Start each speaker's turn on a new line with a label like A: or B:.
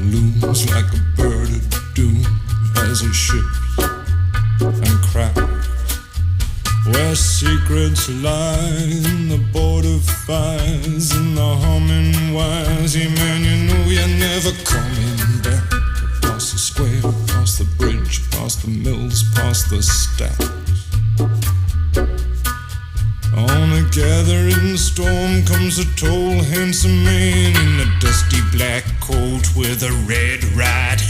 A: looms like a bird of doom as he ships and cracks. Where secrets lie in the border fires and the humming wires. Yeah, man, you know you're never coming back. Past the square, past the bridge, past the mills, past the stacks. On a gathering storm comes a tall, handsome man in a dusty black coat with a red right